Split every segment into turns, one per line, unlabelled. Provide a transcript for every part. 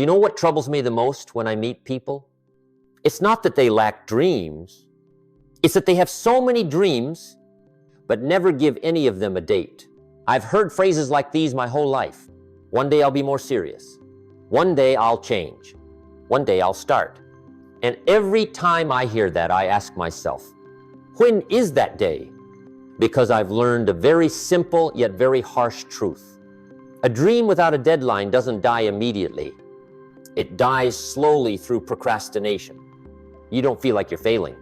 Do you know what troubles me the most when I meet people? It's not that they lack dreams. It's that they have so many dreams, but never give any of them a date. I've heard phrases like these my whole life. One day I'll be more serious. One day I'll change. One day I'll start. And every time I hear that, I ask myself, when is that day? Because I've learned a very simple yet very harsh truth. A dream without a deadline doesn't die immediately. It dies slowly through procrastination. You don't feel like you're failing.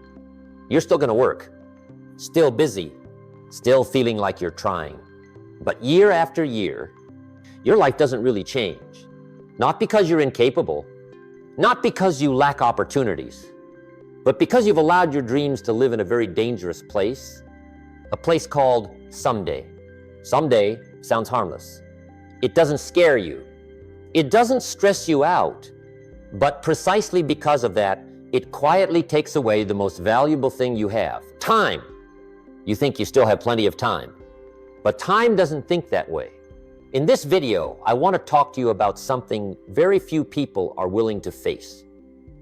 You're still going to work, still busy, still feeling like you're trying. But year after year, your life doesn't really change. Not because you're incapable, not because you lack opportunities, but because you've allowed your dreams to live in a very dangerous place, a place called someday. Someday sounds harmless. It doesn't scare you. It doesn't stress you out. But precisely because of that, it quietly takes away the most valuable thing you have, time. You think you still have plenty of time, but time doesn't think that way. In this video, I want to talk to you about something very few people are willing to face.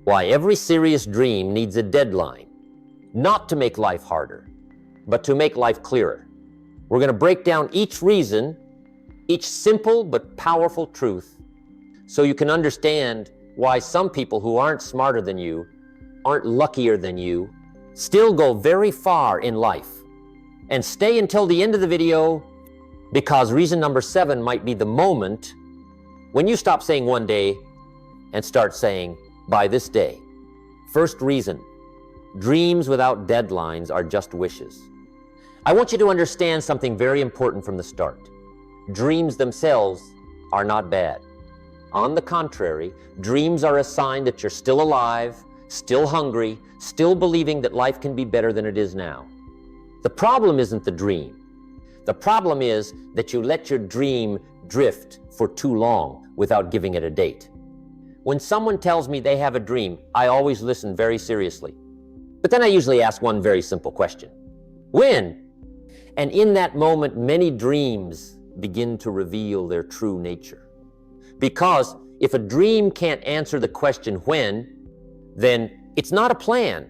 Why every serious dream needs a deadline, not to make life harder, but to make life clearer. We're going to break down each reason, each simple but powerful truth, so you can understand why some people who aren't smarter than you, aren't luckier than you, still go very far in life. And stay until the end of the video, because reason number 7 might be the moment when you stop saying one day and start saying by this day. First reason, dreams without deadlines are just wishes. I want you to understand something very important from the start. Dreams themselves are not bad. On the contrary, dreams are a sign that you're still alive, still hungry, still believing that life can be better than it is now. The problem isn't the dream. The problem is that you let your dream drift for too long without giving it a date. When someone tells me they have a dream, I always listen very seriously. But then I usually ask one very simple question. When? And in that moment, many dreams begin to reveal their true nature. Because if a dream can't answer the question when, then it's not a plan.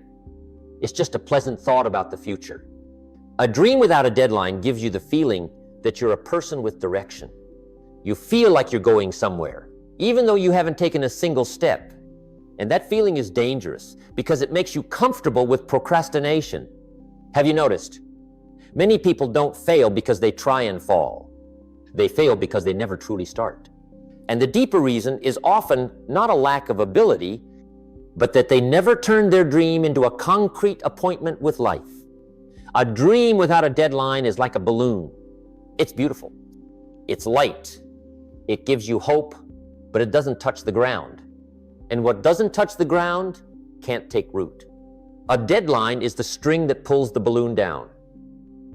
It's just a pleasant thought about the future. A dream without a deadline gives you the feeling that you're a person with direction. You feel like you're going somewhere, even though you haven't taken a single step. And that feeling is dangerous because it makes you comfortable with procrastination. Have you noticed? Many people don't fail because they try and fall. They fail because they never truly start. And the deeper reason is often not a lack of ability, but that they never turn their dream into a concrete appointment with life. A dream without a deadline is like a balloon. It's beautiful. It's light. It gives you hope, but it doesn't touch the ground. And what doesn't touch the ground can't take root. A deadline is the string that pulls the balloon down,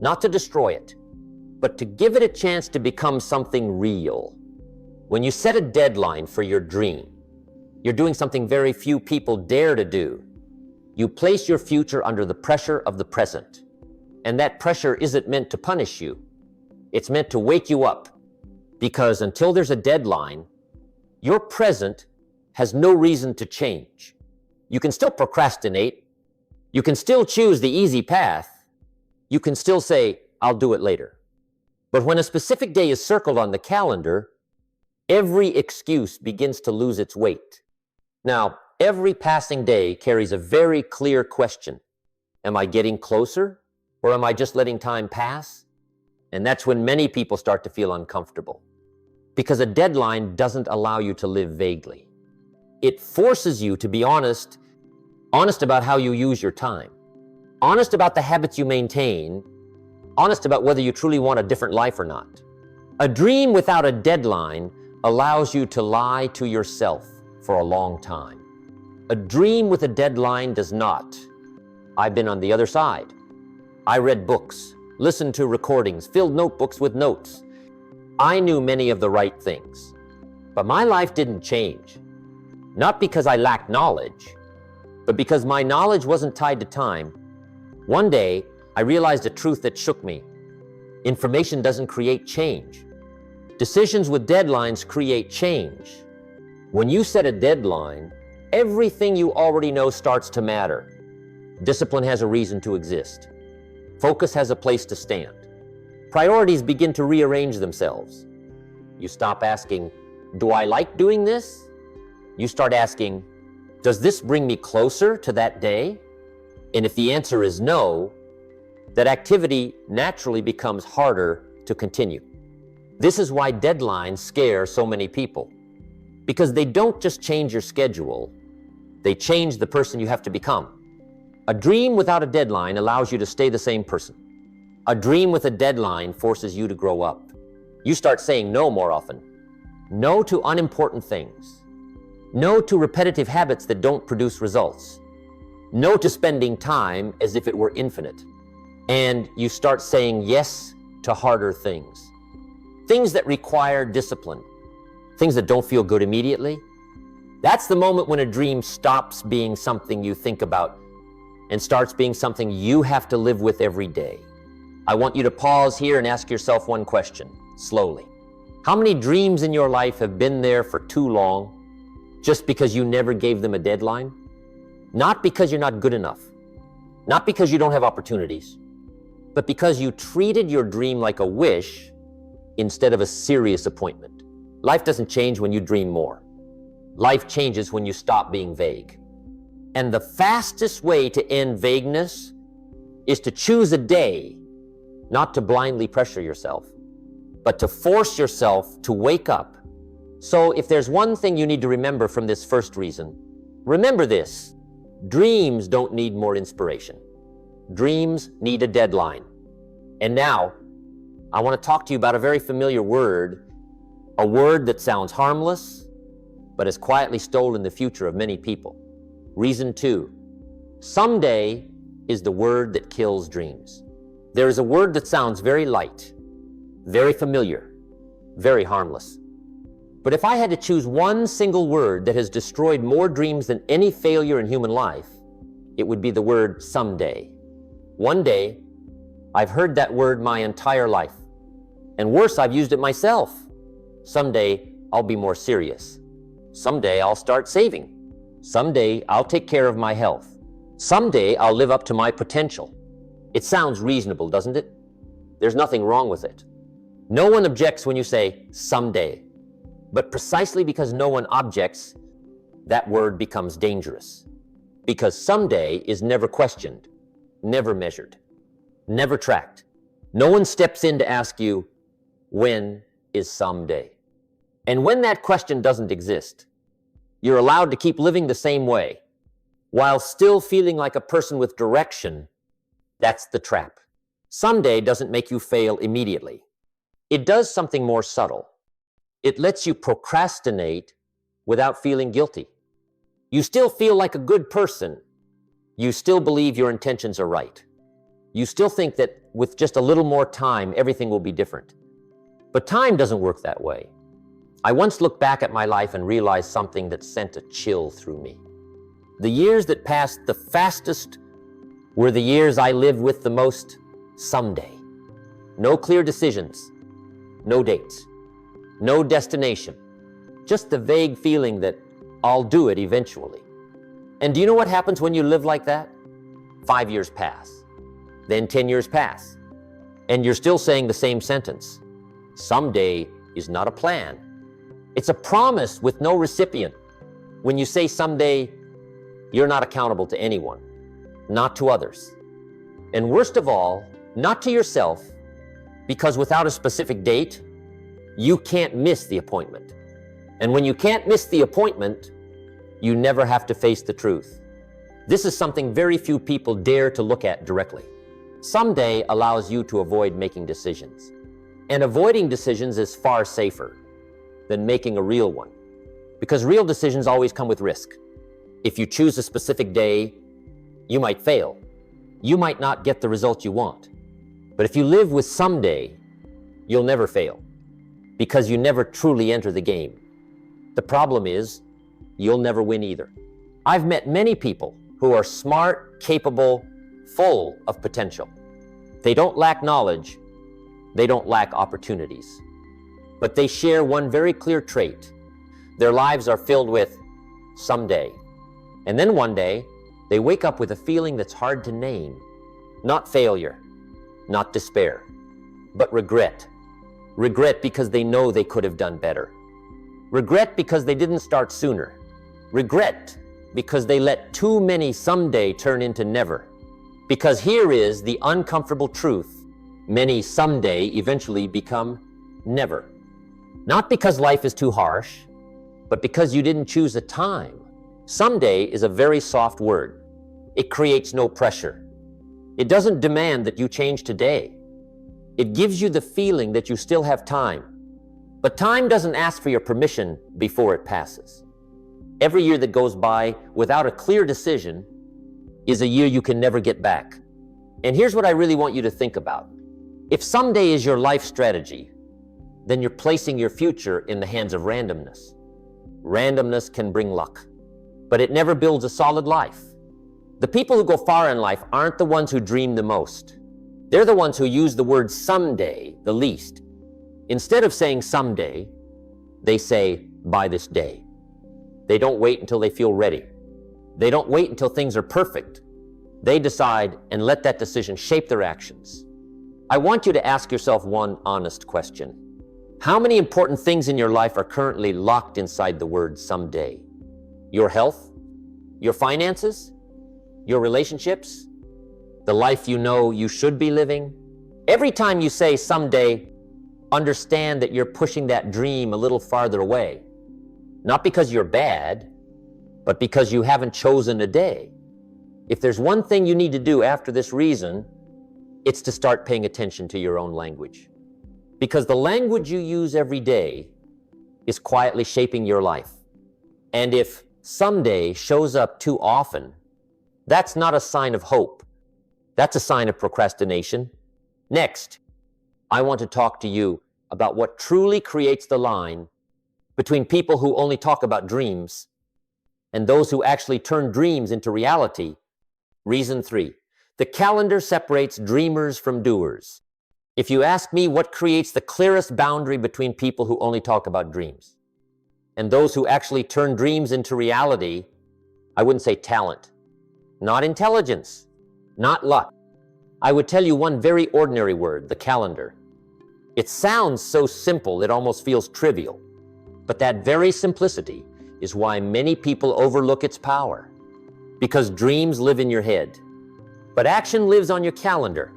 not to destroy it, but to give it a chance to become something real. When you set a deadline for your dream, you're doing something very few people dare to do. You place your future under the pressure of the present. And that pressure isn't meant to punish you. It's meant to wake you up. Because until there's a deadline, your present has no reason to change. You can still procrastinate. You can still choose the easy path. You can still say, I'll do it later. But when a specific day is circled on the calendar, every excuse begins to lose its weight. Now, every passing day carries a very clear question. Am I getting closer? Or am I just letting time pass? And that's when many people start to feel uncomfortable. Because a deadline doesn't allow you to live vaguely. It forces you to be honest about how you use your time, honest about the habits you maintain, honest about whether you truly want a different life or not. A dream without a deadline allows you to lie to yourself for a long time. A dream with a deadline does not. I've been on the other side. I read books, listened to recordings, filled notebooks with notes. I knew many of the right things, but my life didn't change. Not because I lacked knowledge, but because my knowledge wasn't tied to time. One day, I realized a truth that shook me. Information doesn't create change. Decisions with deadlines create change. When you set a deadline, everything you already know starts to matter. Discipline has a reason to exist. Focus has a place to stand. Priorities begin to rearrange themselves. You stop asking, do I like doing this? You start asking, does this bring me closer to that day? And if the answer is no, that activity naturally becomes harder to continue. This is why deadlines scare so many people. Because they don't just change your schedule, they change the person you have to become. A dream without a deadline allows you to stay the same person. A dream with a deadline forces you to grow up. You start saying no more often. No to unimportant things. No to repetitive habits that don't produce results. No to spending time as if it were infinite. And you start saying yes to harder things. Things that require discipline. Things that don't feel good immediately. That's the moment when a dream stops being something you think about and starts being something you have to live with every day. I want you to pause here and ask yourself one question, slowly. How many dreams in your life have been there for too long just because you never gave them a deadline? Not because you're not good enough, not because you don't have opportunities, but because you treated your dream like a wish instead of a serious appointment. Life doesn't change when you dream more. Life changes when you stop being vague. And the fastest way to end vagueness is to choose a day, not to blindly pressure yourself, but to force yourself to wake up. So if there's one thing you need to remember from this first reason, remember this: dreams don't need more inspiration. Dreams need a deadline. And now, I want to talk to you about a very familiar word, a word that sounds harmless, but has quietly stolen the future of many people. Reason 2, someday is the word that kills dreams. There is a word that sounds very light, very familiar, very harmless. But if I had to choose one single word that has destroyed more dreams than any failure in human life, it would be the word someday. One day, I've heard that word my entire life. And worse, I've used it myself. Someday, I'll be more serious. Someday, I'll start saving. Someday, I'll take care of my health. Someday, I'll live up to my potential. It sounds reasonable, doesn't it? There's nothing wrong with it. No one objects when you say someday. But precisely because no one objects, that word becomes dangerous. Because someday is never questioned, never measured, never tracked. No one steps in to ask you, when is someday? And when that question doesn't exist, you're allowed to keep living the same way, while still feeling like a person with direction. That's the trap. Someday doesn't make you fail immediately. It does something more subtle. It lets you procrastinate without feeling guilty. You still feel like a good person. You still believe your intentions are right. You still think that with just a little more time, everything will be different. But time doesn't work that way. I once looked back at my life and realized something that sent a chill through me. The years that passed the fastest were the years I lived with the most someday. No clear decisions, no dates, no destination, just the vague feeling that I'll do it eventually. And do you know what happens when you live like that? 5 years pass, then 10 years pass, and you're still saying the same sentence. Someday is not a plan. It's a promise with no recipient. When you say someday, you're not accountable to anyone, not to others. And worst of all, not to yourself, because without a specific date, you can't miss the appointment. And when you can't miss the appointment, you never have to face the truth. This is something very few people dare to look at directly. Someday allows you to avoid making decisions. And avoiding decisions is far safer than making a real one, because real decisions always come with risk. If you choose a specific day, you might fail. You might not get the result you want. But if you live with someday, you'll never fail, because you never truly enter the game. The problem is, you'll never win either. I've met many people who are smart, capable, full of potential. They don't lack knowledge. They don't lack opportunities. But they share one very clear trait. Their lives are filled with someday. And then one day, they wake up with a feeling that's hard to name. Not failure, not despair, but regret. Regret because they know they could have done better. Regret because they didn't start sooner. Regret because they let too many someday turn into never. Because here is the uncomfortable truth: many someday eventually become never. Not because life is too harsh, but because you didn't choose a time. Someday is a very soft word. It creates no pressure. It doesn't demand that you change today. It gives you the feeling that you still have time. But time doesn't ask for your permission before it passes. Every year that goes by without a clear decision is a year you can never get back. And here's what I really want you to think about. If someday is your life strategy, then you're placing your future in the hands of randomness. Randomness can bring luck, but it never builds a solid life. The people who go far in life aren't the ones who dream the most. They're the ones who use the word someday the least. Instead of saying someday, they say by this day. They don't wait until they feel ready. They don't wait until things are perfect. They decide and let that decision shape their actions. I want you to ask yourself one honest question. How many important things in your life are currently locked inside the word someday? Your health? Your finances? Your relationships? The life you know you should be living? Every time you say someday, understand that you're pushing that dream a little farther away. Not because you're bad, but because you haven't chosen a day. If there's one thing you need to do after this reason, it's to start paying attention to your own language. Because the language you use every day is quietly shaping your life. And if someday shows up too often, that's not a sign of hope. That's a sign of procrastination. Next, I want to talk to you about what truly creates the line between people who only talk about dreams and those who actually turn dreams into reality. Reason 3, the calendar separates dreamers from doers. If you ask me what creates the clearest boundary between people who only talk about dreams and those who actually turn dreams into reality, I wouldn't say talent, not intelligence, not luck. I would tell you one very ordinary word: the calendar. It sounds so simple it almost feels trivial, but that very simplicity is why many people overlook its power. Because dreams live in your head, but action lives on your calendar.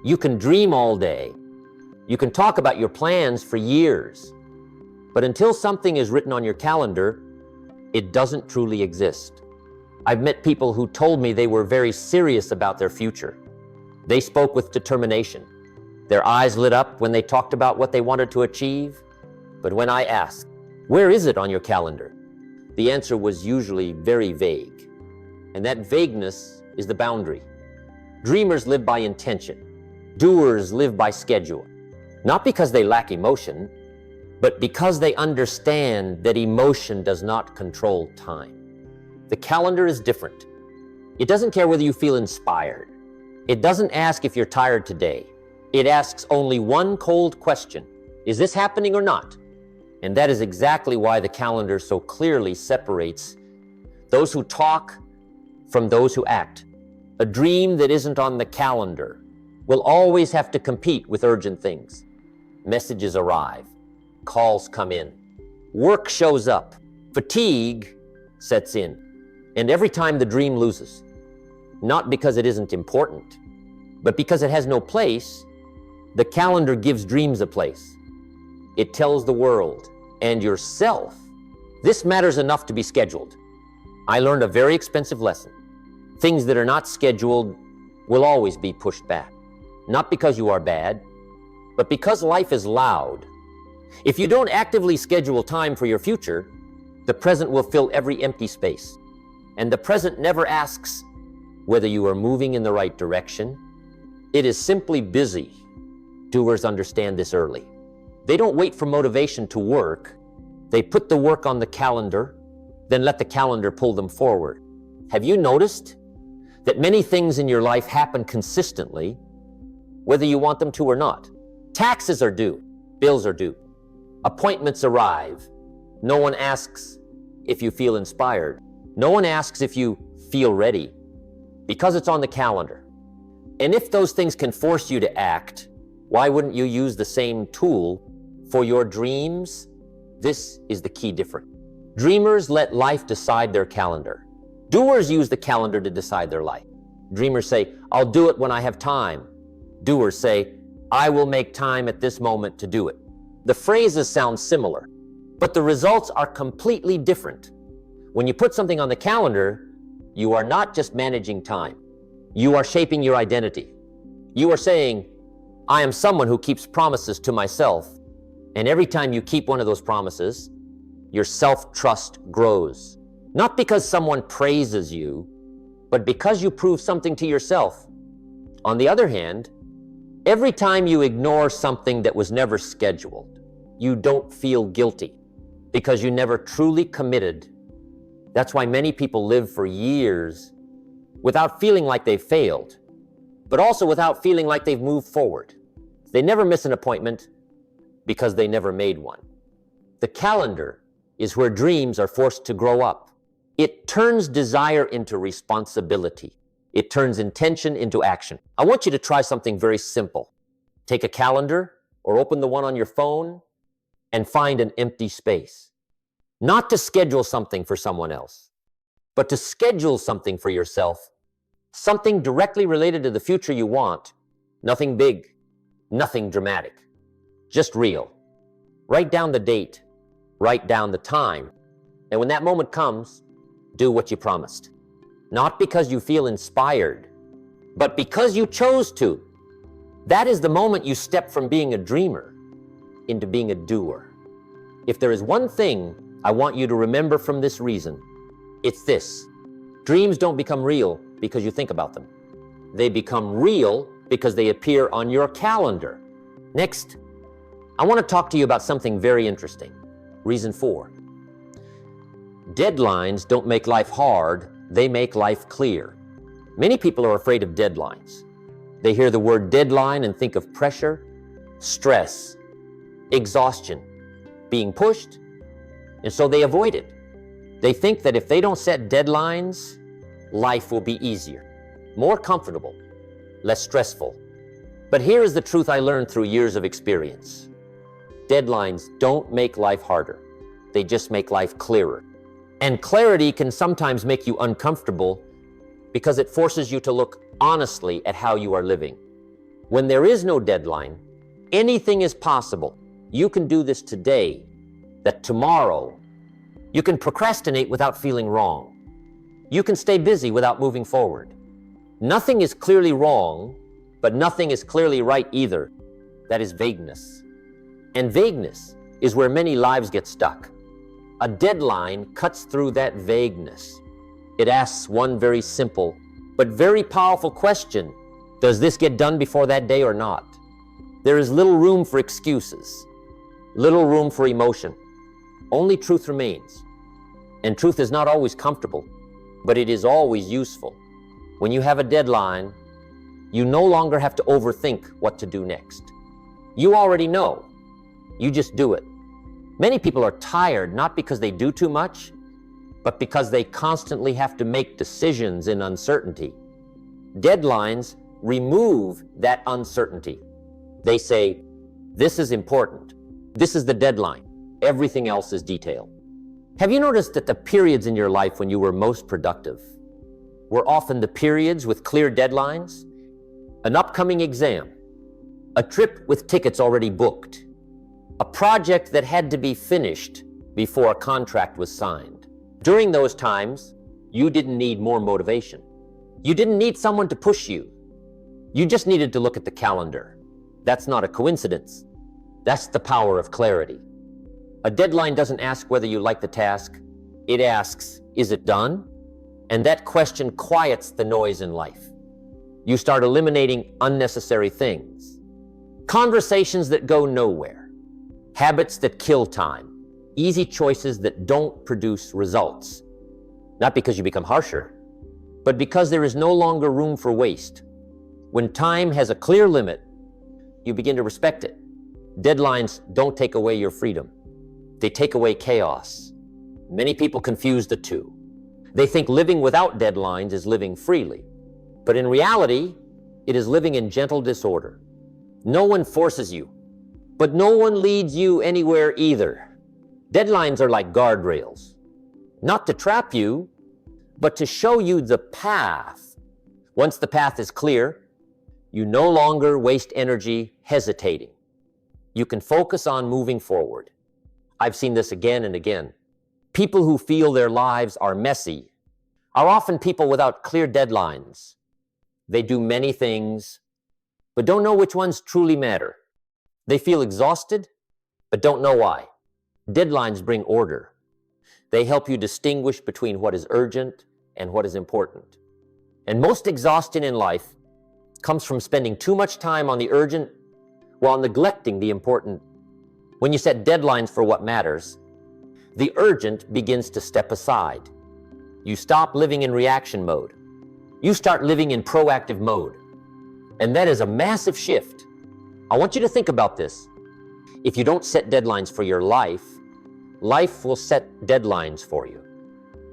You can dream all day. You can talk about your plans for years. But until something is written on your calendar, it doesn't truly exist. I've met people who told me they were very serious about their future. They spoke with determination. Their eyes lit up when they talked about what they wanted to achieve. But when I asked, "Where is it on your calendar?" the answer was usually very vague. And that vagueness is the boundary. Dreamers live by intention. Doers live by schedule. Not because they lack emotion, but because they understand that emotion does not control time. The calendar is different. It doesn't care whether you feel inspired. It doesn't ask if you're tired today. It asks only one cold question: is this happening or not? And that is exactly why the calendar so clearly separates those who talk from those who act. A dream that isn't on the calendar will always have to compete with urgent things. Messages arrive, calls come in, work shows up, fatigue sets in, and every time the dream loses. Not because it isn't important, but because it has no place, the calendar gives dreams a place. It tells the world and yourself, this matters enough to be scheduled. I learned a very expensive lesson. Things that are not scheduled will always be pushed back. Not because you are bad, but because life is loud. If you don't actively schedule time for your future, the present will fill every empty space. And the present never asks whether you are moving in the right direction. It is simply busy. Doers understand this early. They don't wait for motivation to work. They put the work on the calendar, then let the calendar pull them forward. Have you noticed that many things in your life happen consistently, whether you want them to or not? Taxes are due, bills are due, appointments arrive, No one asks if you feel inspired. No one asks if you feel ready, because it's on the calendar. And if those things can force you to act, why wouldn't you use the same tool for your dreams? This is the key difference. Dreamers let life decide their calendar. Doers use the calendar to decide their life. Dreamers say, I'll do it when I have time. Doers say, I will make time at this moment to do it. The phrases sound similar, but the results are completely different. When you put something on the calendar, you are not just managing time. You are shaping your identity. You are saying, I am someone who keeps promises to myself. And every time you keep one of those promises, your self-trust grows. Not because someone praises you, but because you prove something to yourself. On the other hand, every time you ignore something that was never scheduled, you don't feel guilty because you never truly committed. That's why many people live for years without feeling like they've failed, but also without feeling like they've moved forward. They never miss an appointment because they never made one. The calendar is where dreams are forced to grow up. It turns desire into responsibility. It turns intention into action. I want you to try something very simple. Take a calendar or open the one on your phone and find an empty space. Not to schedule something for someone else, but to schedule something for yourself, something directly related to the future you want. Nothing big, nothing dramatic, just real. Write down the date, write down the time, and when that moment comes, do what you promised. Not because you feel inspired, but because you chose to. That is the moment you step from being a dreamer into being a doer. If there is one thing I want you to remember from this reason, it's this. Dreams don't become real because you think about them. They become real because they appear on your calendar. Next, I want to talk to you about something very interesting. Reason 4. Deadlines don't make life hard, they make life clear. Many people are afraid of deadlines. They hear the word deadline and think of pressure, stress, exhaustion, being pushed, and so they avoid it. They think that if they don't set deadlines, life will be easier, more comfortable, less stressful. But here is the truth I learned through years of experience. Deadlines don't make life harder. They just make life clearer. And clarity can sometimes make you uncomfortable because it forces you to look honestly at how you are living. When there is no deadline, anything is possible. You can do this today, that tomorrow. You can procrastinate without feeling wrong. You can stay busy without moving forward. Nothing is clearly wrong, but nothing is clearly right either. That is vagueness. And vagueness is where many lives get stuck. A deadline cuts through that vagueness. It asks one very simple but very powerful question. Does this get done before that day or not? There is little room for excuses, little room for emotion. Only truth remains. And truth is not always comfortable, but it is always useful. When you have a deadline, you no longer have to overthink what to do next. You already know. You just do it. Many people are tired not because they do too much, but because they constantly have to make decisions in uncertainty. Deadlines remove that uncertainty. They say, this is important. This is the deadline. Everything else is detail. Have you noticed that the periods in your life when you were most productive were often the periods with clear deadlines? An upcoming exam, a trip with tickets already booked, a project that had to be finished before a contract was signed. During those times, you didn't need more motivation. You didn't need someone to push you. You just needed to look at the calendar. That's not a coincidence. That's the power of clarity. A deadline doesn't ask whether you like the task. It asks, is it done? And that question quiets the noise in life. You start eliminating unnecessary things. Conversations that go nowhere. Habits that kill time. Easy choices that don't produce results. Not because you become harsher, but because there is no longer room for waste. When time has a clear limit, you begin to respect it. Deadlines don't take away your freedom. They take away chaos. Many people confuse the two. They think living without deadlines is living freely. But in reality, it is living in gentle disorder. No one forces you, but no one leads you anywhere either. Deadlines are like guardrails, not to trap you, but to show you the path. Once the path is clear, you no longer waste energy hesitating. You can focus on moving forward. I've seen this again and again. People who feel their lives are messy are often people without clear deadlines. They do many things, but don't know which ones truly matter. They feel exhausted, but don't know why. Deadlines bring order. They help you distinguish between what is urgent and what is important. And most exhaustion in life comes from spending too much time on the urgent while neglecting the important. When you set deadlines for what matters, the urgent begins to step aside. You stop living in reaction mode. You start living in proactive mode. And that is a massive shift. I want you to think about this. If you don't set deadlines for your life, life will set deadlines for you.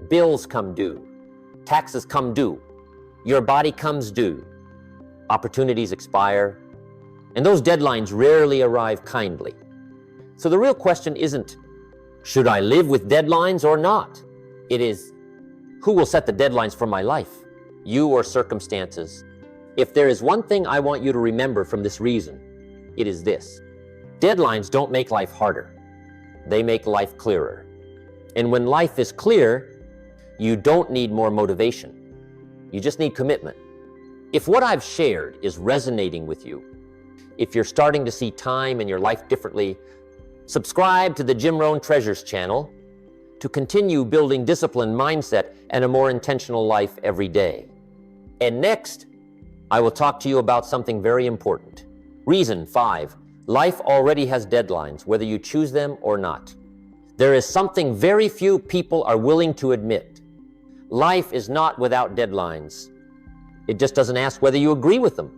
Bills come due. Taxes come due. Your body comes due. Opportunities expire. And those deadlines rarely arrive kindly. So the real question isn't, should I live with deadlines or not? It is, who will set the deadlines for my life? You or circumstances? If there is one thing I want you to remember from this reason, it is this. Deadlines don't make life harder. They make life clearer. And when life is clear, you don't need more motivation. You just need commitment. If what I've shared is resonating with you, if you're starting to see time in your life differently, subscribe to the Jim Rohn Treasures channel to continue building disciplined mindset and a more intentional life every day. And next, I will talk to you about something very important. Reason 5, life already has deadlines, whether you choose them or not. There is something very few people are willing to admit. Life is not without deadlines. It just doesn't ask whether you agree with them.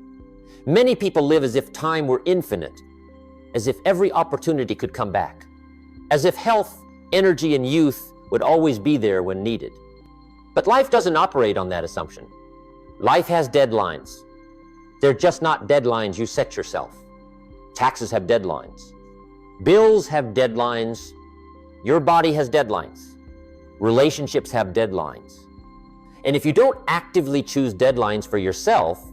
Many people live as if time were infinite, as if every opportunity could come back, as if health, energy, and youth would always be there when needed. But life doesn't operate on that assumption. Life has deadlines. They're just not deadlines you set yourself. Taxes have deadlines. Bills have deadlines. Your body has deadlines. Relationships have deadlines. And if you don't actively choose deadlines for yourself,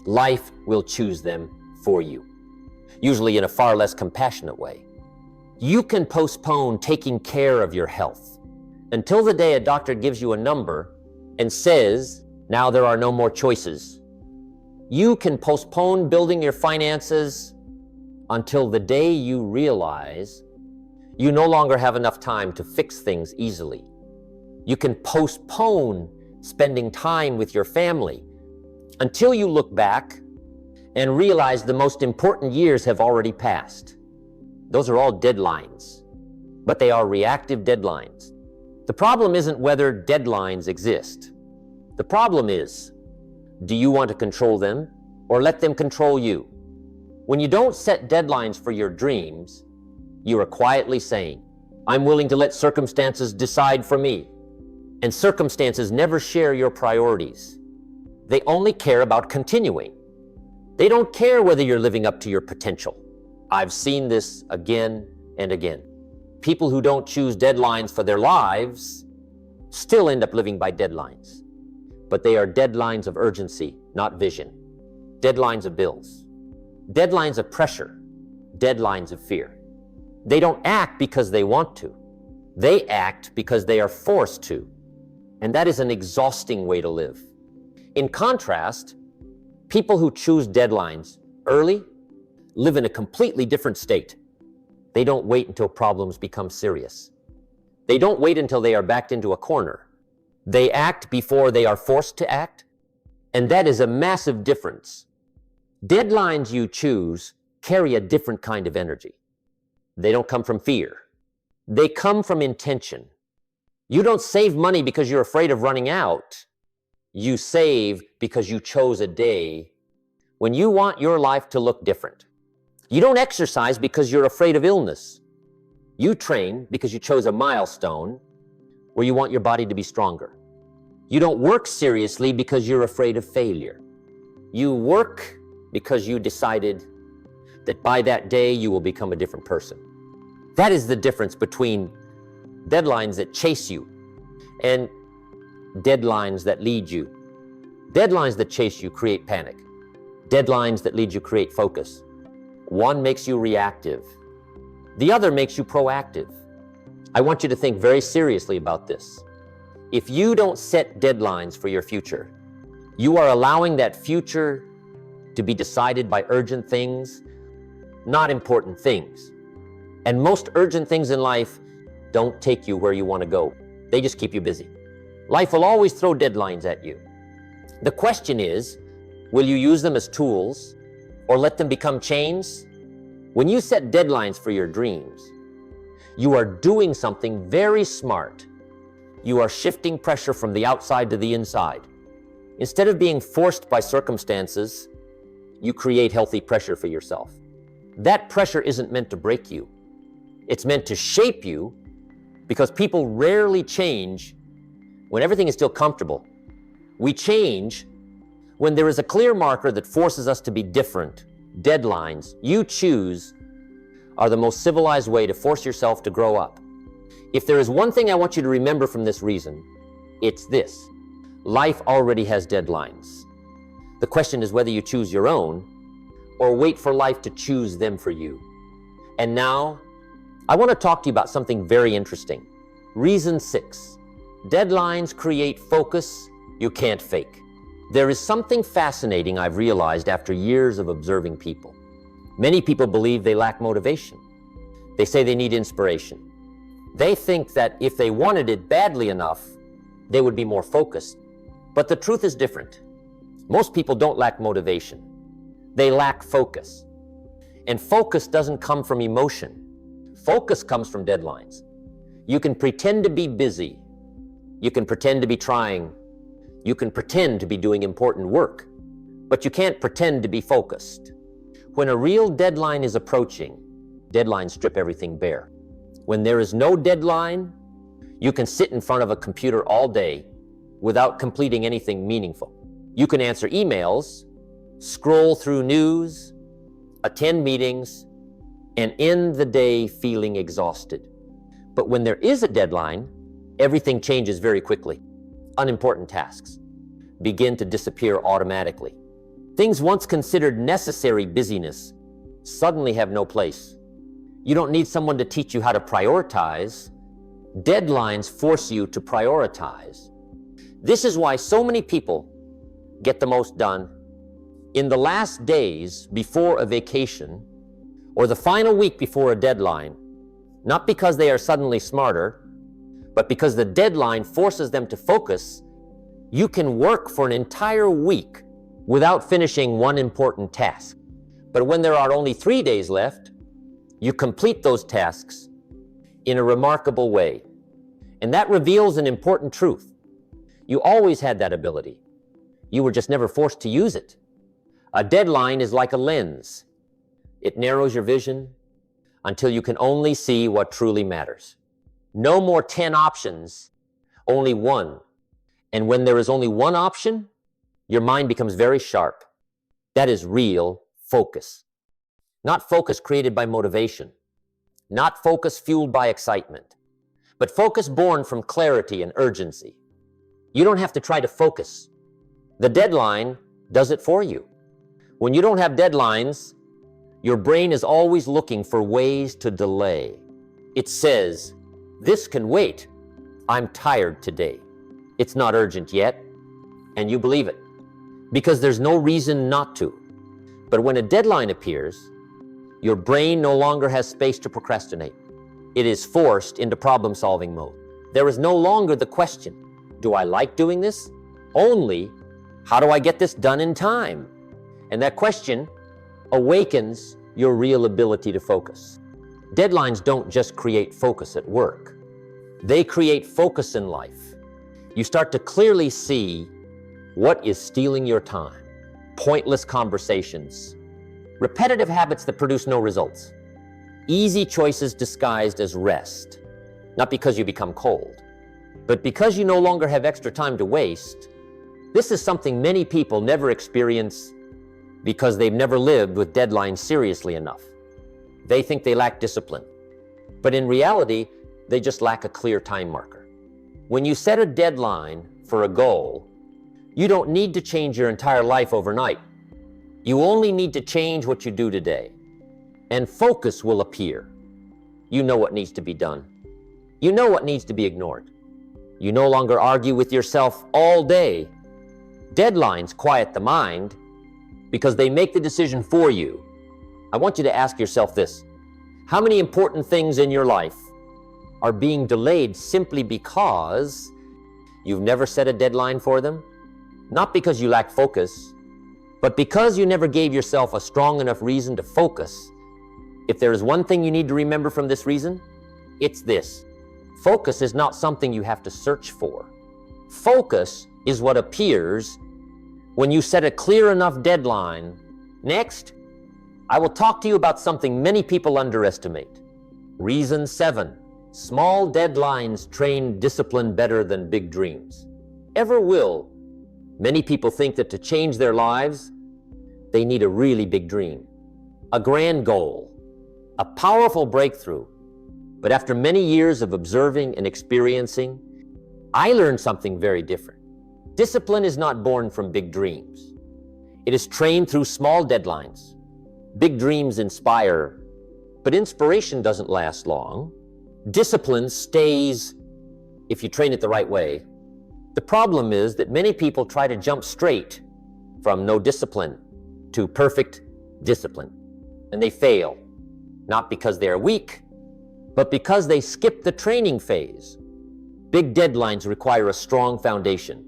life will choose them for you, usually in a far less compassionate way. You can postpone taking care of your health until the day a doctor gives you a number and says, now there are no more choices. You can postpone building your finances until the day you realize you no longer have enough time to fix things easily. You can postpone spending time with your family until you look back and realize the most important years have already passed. Those are all deadlines, but they are reactive deadlines. The problem isn't whether deadlines exist. The problem is, do you want to control them or let them control you? When you don't set deadlines for your dreams, you are quietly saying, I'm willing to let circumstances decide for me. And circumstances never share your priorities. They only care about continuing. They don't care whether you're living up to your potential. I've seen this again and again. People who don't choose deadlines for their lives still end up living by deadlines. But they are deadlines of urgency, not vision. Deadlines of bills. Deadlines of pressure. Deadlines of fear. They don't act because they want to. They act because they are forced to. And that is an exhausting way to live. In contrast, people who choose deadlines early live in a completely different state. They don't wait until problems become serious. They don't wait until they are backed into a corner. They act before they are forced to act, and that is a massive difference. Deadlines you choose carry a different kind of energy. They don't come from fear. They come from intention. You don't save money because you're afraid of running out. You save because you chose a day when you want your life to look different. You don't exercise because you're afraid of illness. You train because you chose a milestone where you want your body to be stronger. You don't work seriously because you're afraid of failure. You work because you decided that by that day you will become a different person. That is the difference between deadlines that chase you and deadlines that lead you. Deadlines that chase you create panic. Deadlines that lead you create focus. One makes you reactive. The other makes you proactive. I want you to think very seriously about this. If you don't set deadlines for your future, you are allowing that future to be decided by urgent things, not important things. And most urgent things in life don't take you where you want to go. They just keep you busy. Life will always throw deadlines at you. The question is, will you use them as tools or let them become chains? When you set deadlines for your dreams, you are doing something very smart. You are shifting pressure from the outside to the inside. Instead of being forced by circumstances, you create healthy pressure for yourself. That pressure isn't meant to break you. It's meant to shape you, because people rarely change when everything is still comfortable. We change when there is a clear marker that forces us to be different. Deadlines you choose are the most civilized way to force yourself to grow up. If there is one thing I want you to remember from this reason, it's this: life already has deadlines. The question is whether you choose your own or wait for life to choose them for you. And now, I want to talk to you about something very interesting. Reason 6. Deadlines create focus you can't fake. There is something fascinating I've realized after years of observing people. Many people believe they lack motivation. They say they need inspiration. They think that if they wanted it badly enough, they would be more focused. But the truth is different. Most people don't lack motivation. They lack focus. And focus doesn't come from emotion. Focus comes from deadlines. You can pretend to be busy. You can pretend to be trying. You can pretend to be doing important work. But you can't pretend to be focused. When a real deadline is approaching, deadlines strip everything bare. When there is no deadline, you can sit in front of a computer all day without completing anything meaningful. You can answer emails, scroll through news, attend meetings, and end the day feeling exhausted. But when there is a deadline, everything changes very quickly. Unimportant tasks begin to disappear automatically. Things once considered necessary busyness suddenly have no place. You don't need someone to teach you how to prioritize. Deadlines force you to prioritize. This is why so many people get the most done in the last days before a vacation or the final week before a deadline, not because they are suddenly smarter, but because the deadline forces them to focus. You can work for an entire week without finishing one important task. But when there are only 3 days left, you complete those tasks in a remarkable way. And that reveals an important truth. You always had that ability. You were just never forced to use it. A deadline is like a lens. It narrows your vision until you can only see what truly matters. No more 10 options, only one. And when there is only one option, your mind becomes very sharp. That is real focus. Not focus created by motivation, not focus fueled by excitement, but focus born from clarity and urgency. You don't have to try to focus. The deadline does it for you. When you don't have deadlines, your brain is always looking for ways to delay. It says, "This can wait. I'm tired today. It's not urgent yet." And you believe it because there's no reason not to. But when a deadline appears, your brain no longer has space to procrastinate. It is forced into problem-solving mode. There is no longer the question, do I like doing this? Only, how do I get this done in time? And that question awakens your real ability to focus. Deadlines don't just create focus at work. They create focus in life. You start to clearly see what is stealing your time. Pointless conversations, repetitive habits that produce no results, Easy choices disguised as rest, not because you become cold, but because you no longer have extra time to waste. This is something many people never experience because they've never lived with deadlines seriously enough. They think they lack discipline, but in reality, they just lack a clear time marker. When you set a deadline for a goal, you don't need to change your entire life overnight. You only need to change what you do today, and focus will appear. You know what needs to be done. You know what needs to be ignored. You no longer argue with yourself all day. Deadlines quiet the mind because they make the decision for you. I want you to ask yourself this: how many important things in your life are being delayed simply because you've never set a deadline for them? Not because you lack focus, but because you never gave yourself a strong enough reason to focus. If there is one thing you need to remember from this reason, it's this: focus is not something you have to search for. Focus is what appears when you set a clear enough deadline. Next, I will talk to you about something many people underestimate. Reason 7. Small deadlines train discipline better than big dreams. Ever will. Many people think that to change their lives, they need a really big dream, a grand goal, a powerful breakthrough. But after many years of observing and experiencing, I learned something very different. Discipline is not born from big dreams. It is trained through small deadlines. Big dreams inspire, but inspiration doesn't last long. Discipline stays if you train it the right way. The problem is that many people try to jump straight from no discipline to perfect discipline, and they fail, not because they are weak, but because they skip the training phase. Big deadlines require a strong foundation.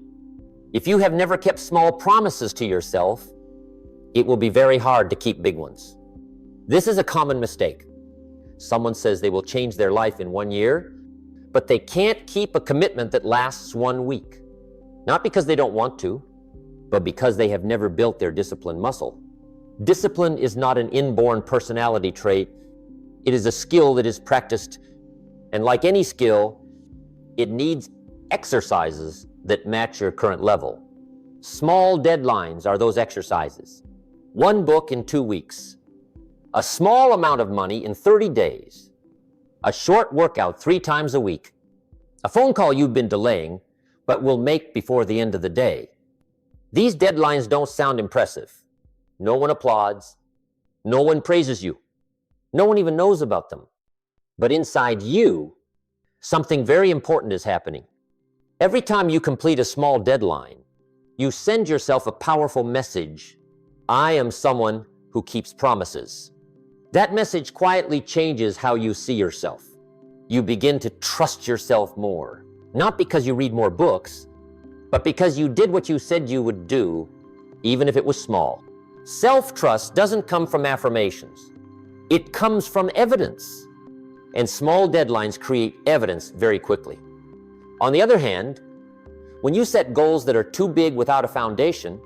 If you have never kept small promises to yourself, it will be very hard to keep big ones. This is a common mistake. Someone says they will change their life in 1 year, but they can't keep a commitment that lasts 1 week. Not because they don't want to, but because they have never built their discipline muscle. Discipline is not an inborn personality trait. It is a skill that is practiced, and like any skill, it needs exercises that match your current level. Small deadlines are those exercises. 1 book in 2 weeks. A small amount of money in 30 days. A short workout 3 times a week. A phone call you've been delaying, but will make before the end of the day. These deadlines don't sound impressive. No one applauds. No one praises you. No one even knows about them. But inside you, something very important is happening. Every time you complete a small deadline, you send yourself a powerful message. I am someone who keeps promises. That message quietly changes how you see yourself. You begin to trust yourself more, not because you read more books, but because you did what you said you would do, even if it was small. Self-trust doesn't come from affirmations. It comes from evidence. And small deadlines create evidence very quickly. On the other hand, when you set goals that are too big without a foundation,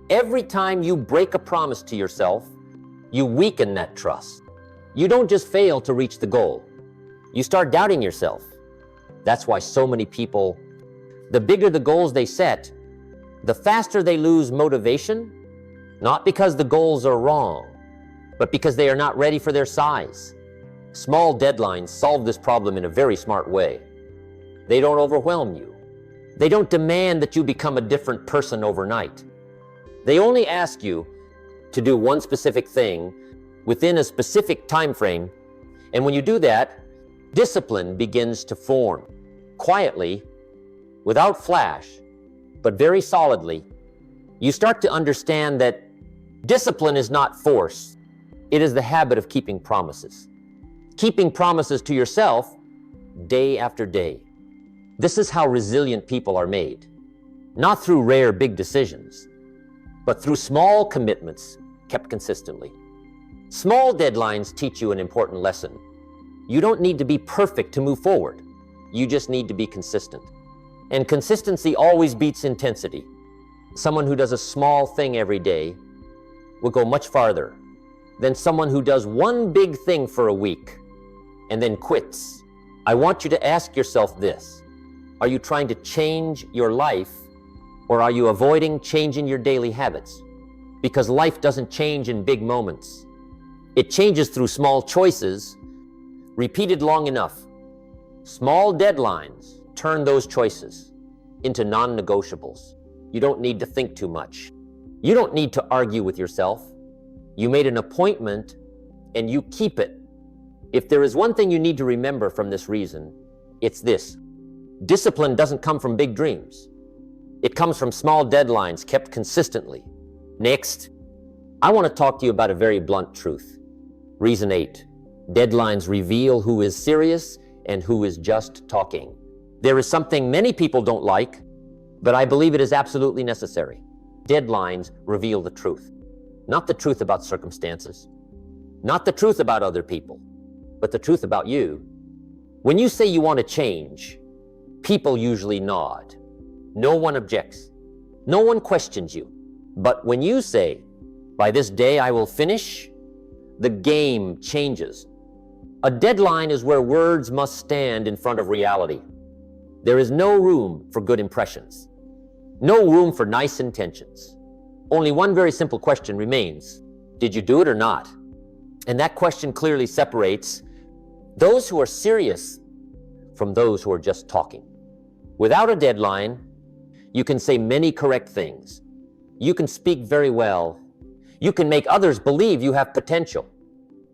every time you break a promise to yourself, you weaken that trust. You don't just fail to reach the goal. You start doubting yourself. That's why so many people, the bigger the goals they set, the faster they lose motivation, not because the goals are wrong, but because they are not ready for their size. Small deadlines solve this problem in a very smart way. They don't overwhelm you. They don't demand that you become a different person overnight. They only ask you to do one specific thing within a specific time frame, and when you do that, discipline begins to form. Quietly, without flash, but very solidly, you start to understand that discipline is not force. It is the habit of keeping promises. Keeping promises to yourself day after day. This is how resilient people are made. Not through rare big decisions, but through small commitments kept consistently. Small deadlines teach you an important lesson. You don't need to be perfect to move forward. You just need to be consistent. And consistency always beats intensity. Someone who does a small thing every day will go much farther than someone who does one big thing for a week and then quits. I want you to ask yourself this. Are you trying to change your life, or are you avoiding changing your daily habits? Because life doesn't change in big moments. It changes through small choices, repeated long enough. Small deadlines turn those choices into non-negotiables. You don't need to think too much. You don't need to argue with yourself. You made an appointment and you keep it. If there is one thing you need to remember from this reason, it's this. Discipline doesn't come from big dreams. It comes from small deadlines kept consistently. Next, I want to talk to you about a very blunt truth. Reason 8. Deadlines reveal who is serious and who is just talking. There is something many people don't like, but I believe it is absolutely necessary. Deadlines reveal the truth. Not the truth about circumstances, not the truth about other people, but the truth about you. When you say you want to change, people usually nod. No one objects. No one questions you. But when you say, by this day I will finish, the game changes. A deadline is where words must stand in front of reality. There is no room for good impressions, no room for nice intentions. Only one very simple question remains. Did you do it or not? And that question clearly separates those who are serious from those who are just talking. Without a deadline, you can say many correct things. You can speak very well. You can make others believe you have potential.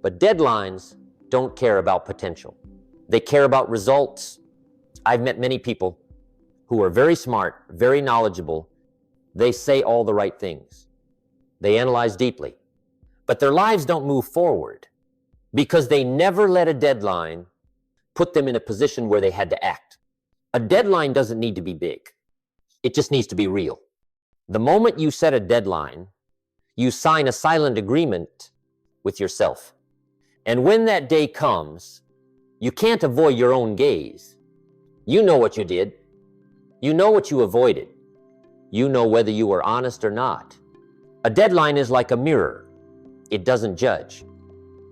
But deadlines don't care about potential. They care about results. I've met many people who are very smart, very knowledgeable. They say all the right things. They analyze deeply. But their lives don't move forward because they never let a deadline put them in a position where they had to act. A deadline doesn't need to be big. It just needs to be real. The moment you set a deadline, you sign a silent agreement with yourself. And when that day comes, you can't avoid your own gaze. You know what you did. You know what you avoided. You know whether you were honest or not. A deadline is like a mirror. It doesn't judge.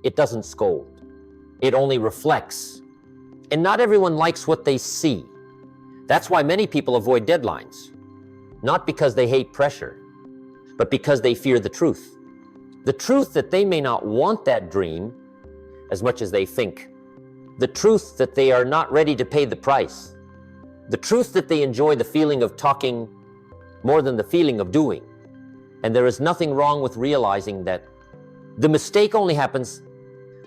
It doesn't scold. It only reflects. And not everyone likes what they see. That's why many people avoid deadlines. Not because they hate pressure, but because they fear the truth. The truth that they may not want that dream as much as they think. The truth that they are not ready to pay the price. The truth that they enjoy the feeling of talking more than the feeling of doing. And there is nothing wrong with realizing that the mistake only happens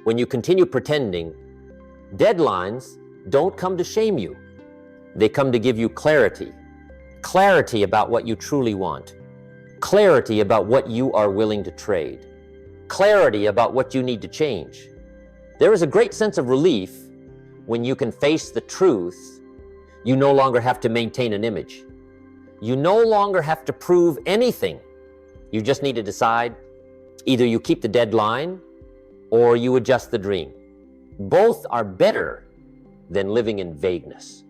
when you continue pretending. Deadlines don't come to shame you. They come to give you clarity. Clarity about what you truly want. Clarity about what you are willing to trade. Clarity about what you need to change. There is a great sense of relief when you can face the truth. You no longer have to maintain an image. You no longer have to prove anything. You just need to decide. Either you keep the deadline or you adjust the dream. Both are better than living in vagueness.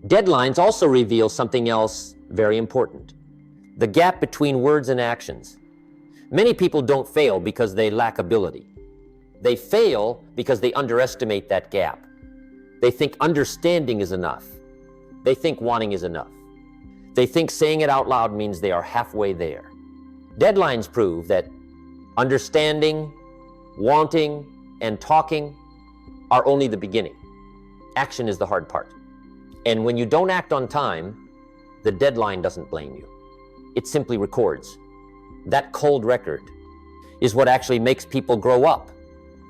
Deadlines also reveal something else very important. The gap between words and actions. Many people don't fail because they lack ability. They fail because they underestimate that gap. They think understanding is enough. They think wanting is enough. They think saying it out loud means they are halfway there. Deadlines prove that understanding, wanting, and talking are only the beginning. Action is the hard part. And when you don't act on time, the deadline doesn't blame you. It simply records. That cold record is what actually makes people grow up.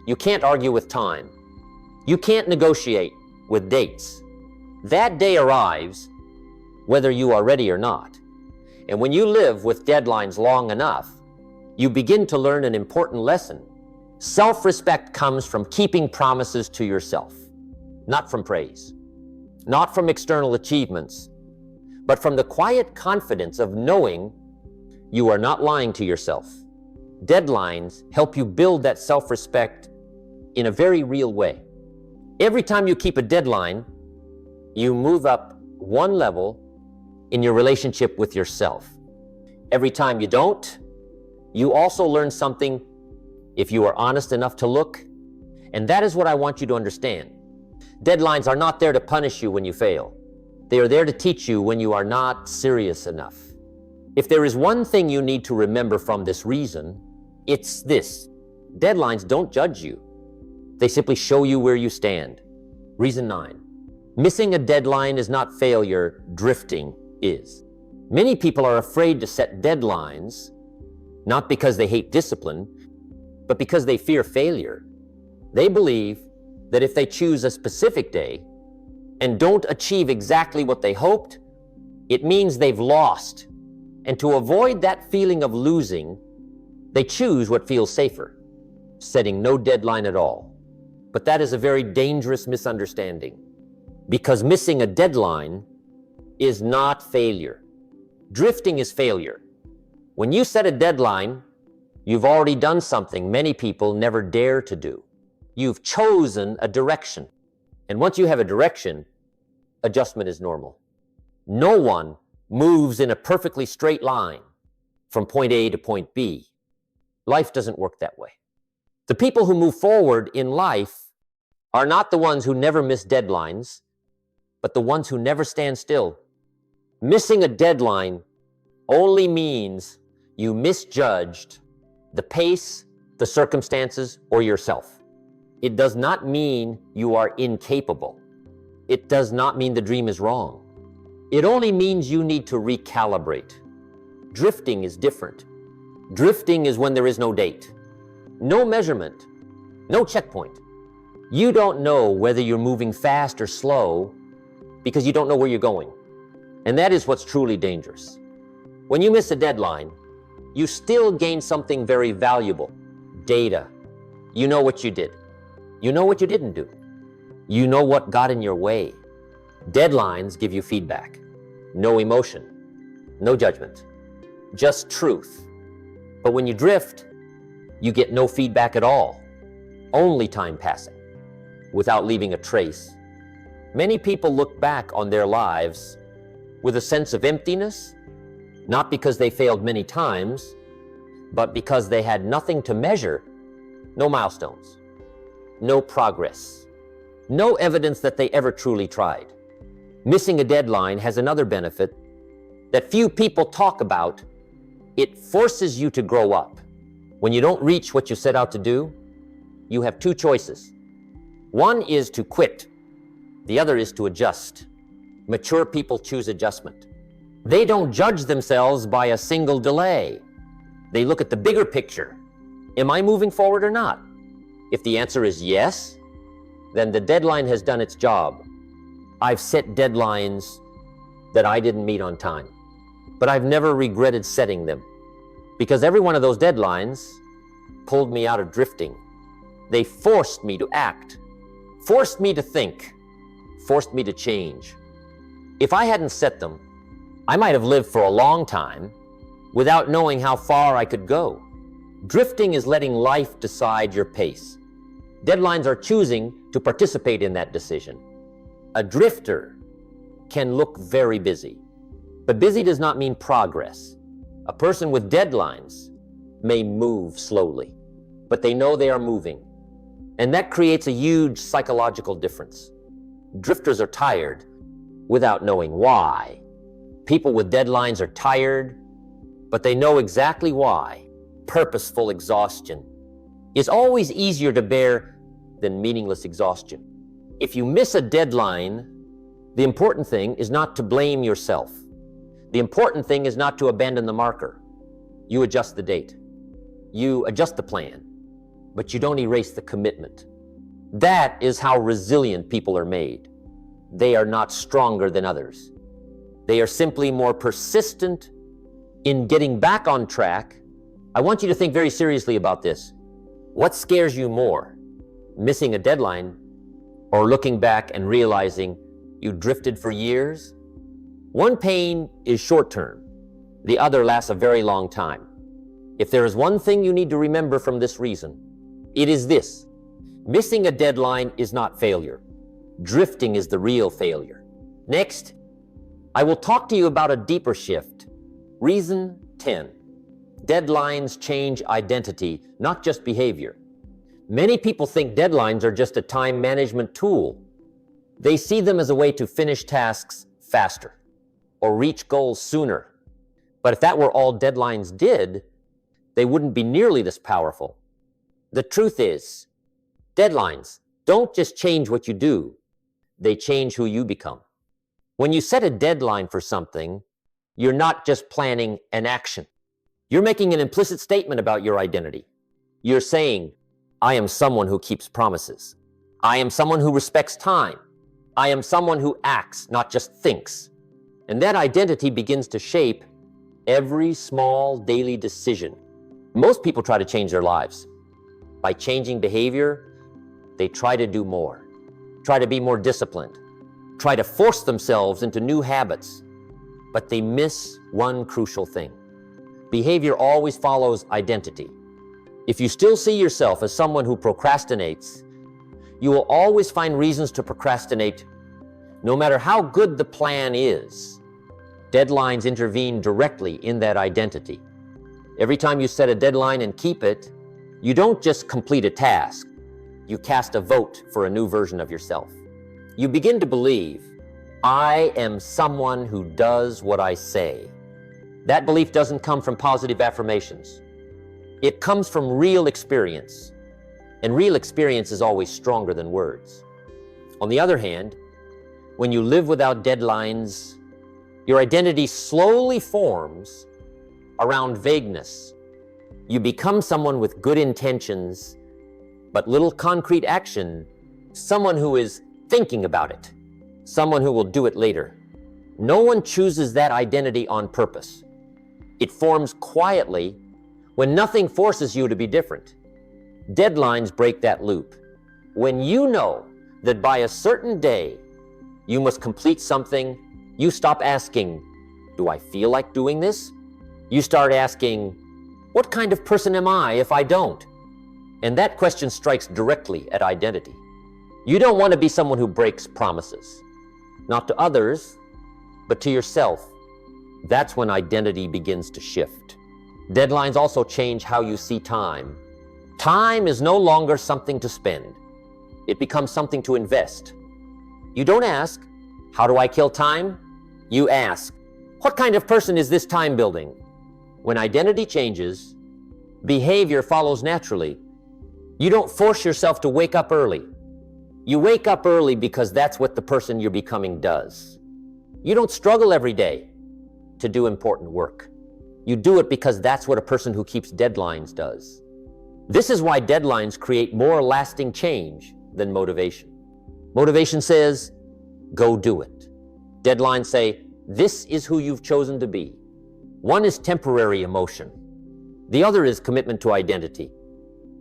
You can't argue with time. You can't negotiate with dates. That day arrives whether you are ready or not. And when you live with deadlines long enough, you begin to learn an important lesson. Self-respect comes from keeping promises to yourself, not from praise, not from external achievements, but from the quiet confidence of knowing you are not lying to yourself. Deadlines help you build that self-respect in a very real way. Every time you keep a deadline, you move up one level in your relationship with yourself. Every time you don't, you also learn something if you are honest enough to look. And that is what I want you to understand. Deadlines are not there to punish you when you fail. They are there to teach you when you are not serious enough. If there is one thing you need to remember from this reason, it's this: deadlines don't judge you. They simply show you where you stand. Reason 9. Missing a deadline is not failure, drifting is. Many people are afraid to set deadlines, not because they hate discipline, but because they fear failure. They believe that if they choose a specific day and don't achieve exactly what they hoped, it means they've lost. And to avoid that feeling of losing, they choose what feels safer, setting no deadline at all. But that is a very dangerous misunderstanding, because missing a deadline is not failure. Drifting is failure. When you set a deadline, you've already done something many people never dare to do. You've chosen a direction. And once you have a direction, adjustment is normal. No one moves in a perfectly straight line from point A to point B. Life doesn't work that way. The people who move forward in life are not the ones who never miss deadlines, but the ones who never stand still. Missing a deadline only means you misjudged the pace, the circumstances, or yourself. It does not mean you are incapable. It does not mean the dream is wrong. It only means you need to recalibrate. Drifting is different. Drifting is when there is no date, no measurement, no checkpoint. You don't know whether you're moving fast or slow because you don't know where you're going. And that is what's truly dangerous. When you miss a deadline, you still gain something very valuable: data. You know what you did. You know what you didn't do. You know what got in your way. Deadlines give you feedback. No emotion, no judgment, just truth. But when you drift, you get no feedback at all, only time passing, without leaving a trace. Many people look back on their lives with a sense of emptiness, not because they failed many times, but because they had nothing to measure. No milestones, no progress, no evidence that they ever truly tried. Missing a deadline has another benefit that few people talk about. It forces you to grow up. When you don't reach what you set out to do, you have two choices. One is to quit. The other is to adjust. Mature people choose adjustment. They don't judge themselves by a single delay. They look at the bigger picture. Am I moving forward or not? If the answer is yes, then the deadline has done its job. I've set deadlines that I didn't meet on time, but I've never regretted setting them, because every one of those deadlines pulled me out of drifting. They forced me to act, forced me to think, forced me to change. If I hadn't set them, I might have lived for a long time without knowing how far I could go. Drifting is letting life decide your pace. Deadlines are choosing to participate in that decision. A drifter can look very busy, but busy does not mean progress. A person with deadlines may move slowly, but they know they are moving. And that creates a huge psychological difference. Drifters are tired without knowing why. People with deadlines are tired, but they know exactly why. Purposeful exhaustion is always easier to bear than meaningless exhaustion. If you miss a deadline, the important thing is not to blame yourself. The important thing is not to abandon the marker. You adjust the date. You adjust the plan, but you don't erase the commitment. That is how resilient people are made. They are not stronger than others. They are simply more persistent in getting back on track. I want you to think very seriously about this. What scares you more? Missing a deadline or looking back and realizing you drifted for years? One pain is short-term. The other lasts a very long time. If there is one thing you need to remember from this reason, it is this: missing a deadline is not failure. Drifting is the real failure. Next, I will talk to you about a deeper shift. Reason 10. Deadlines change identity, not just behavior. Many people think deadlines are just a time management tool. They see them as a way to finish tasks faster or reach goals sooner. But if that were all deadlines did, they wouldn't be nearly this powerful. The truth is, deadlines don't just change what you do, they change who you become. When you set a deadline for something, you're not just planning an action. You're making an implicit statement about your identity. You're saying, I am someone who keeps promises. I am someone who respects time. I am someone who acts, not just thinks. And that identity begins to shape every small daily decision. Most people try to change their lives. By changing behavior, they try to do more, try to be more disciplined, try to force themselves into new habits, but they miss one crucial thing. Behavior always follows identity. If you still see yourself as someone who procrastinates, you will always find reasons to procrastinate, no matter how good the plan is. Deadlines intervene directly in that identity. Every time you set a deadline and keep it, you don't just complete a task, you cast a vote for a new version of yourself. You begin to believe, I am someone who does what I say. That belief doesn't come from positive affirmations. It comes from real experience, and real experience is always stronger than words. On the other hand, when you live without deadlines, your identity slowly forms around vagueness. You become someone with good intentions, but little concrete action, someone who is thinking about it, someone who will do it later. No one chooses that identity on purpose. It forms quietly when nothing forces you to be different. Deadlines break that loop. When you know that by a certain day you must complete something, you stop asking, do I feel like doing this? You start asking, what kind of person am I if I don't? And that question strikes directly at identity. You don't want to be someone who breaks promises, not to others, but to yourself. That's when identity begins to shift. Deadlines also change how you see time. Time is no longer something to spend. It becomes something to invest. You don't ask, how do I kill time? You ask, what kind of person is this time building? When identity changes, behavior follows naturally. You don't force yourself to wake up early. You wake up early because that's what the person you're becoming does. You don't struggle every day to do important work. You do it because that's what a person who keeps deadlines does. This is why deadlines create more lasting change than motivation. Motivation says, go do it. Deadlines say, this is who you've chosen to be. One is temporary emotion. The other is commitment to identity.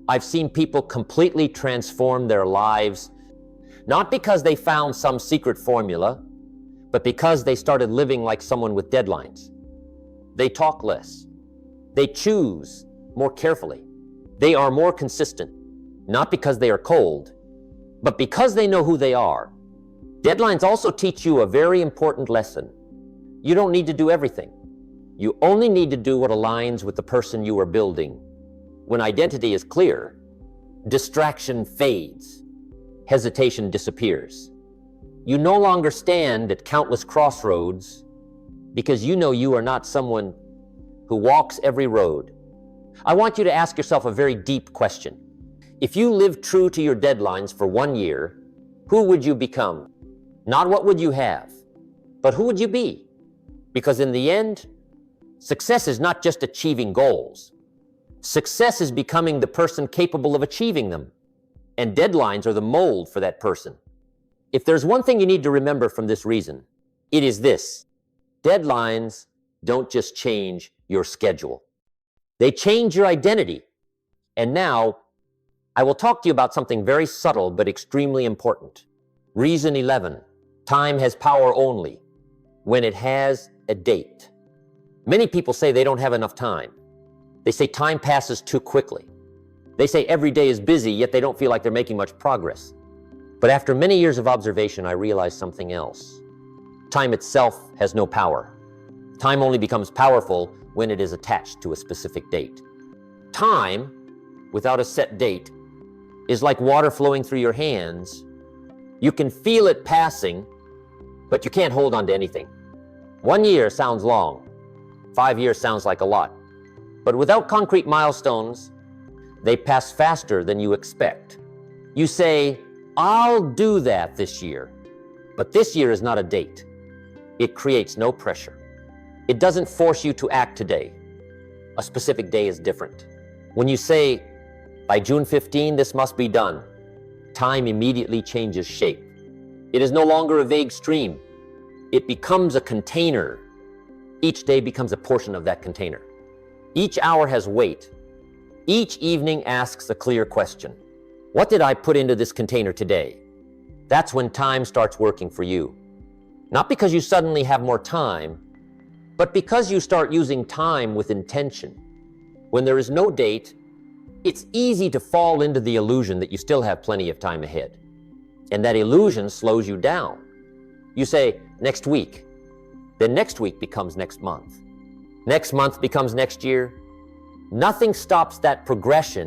I've seen people completely transform their lives, not because they found some secret formula, but because they started living like someone with deadlines. They talk less. They choose more carefully. They are more consistent, not because they are cold, but because they know who they are. Deadlines also teach you a very important lesson. You don't need to do everything. You only need to do what aligns with the person you are building. When identity is clear, distraction fades. Hesitation disappears. You no longer stand at countless crossroads because you know you are not someone who walks every road. I want you to ask yourself a very deep question. If you lived true to your deadlines for 1 year, who would you become? Not what would you have, but who would you be? Because in the end, success is not just achieving goals. Success is becoming the person capable of achieving them. And deadlines are the mold for that person. If there's one thing you need to remember from this reason, it is this. Deadlines don't just change your schedule. They change your identity. And now, I will talk to you about something very subtle but extremely important. Reason 11. Time has power only when it has a date. Many people say they don't have enough time. They say time passes too quickly. They say every day is busy, yet they don't feel like they're making much progress. But after many years of observation, I realized something else. Time itself has no power. Time only becomes powerful when it is attached to a specific date. Time, without a set date, is like water flowing through your hands. You can feel it passing, but you can't hold on to anything. 1 year sounds long. 5 years sounds like a lot. But without concrete milestones, they pass faster than you expect. You say, I'll do that this year. But this year is not a date. It creates no pressure. It doesn't force you to act today. A specific day is different. When you say, by June 15, this must be done, time immediately changes shape. It is no longer a vague stream. It becomes a container. Each day becomes a portion of that container. Each hour has weight. Each evening asks a clear question. What did I put into this container today? That's when time starts working for you. Not because you suddenly have more time, but because you start using time with intention. When there is no date, it's easy to fall into the illusion that you still have plenty of time ahead. And that illusion slows you down. You say, next week. Then next week becomes next month. Next month becomes next year. Nothing stops that progression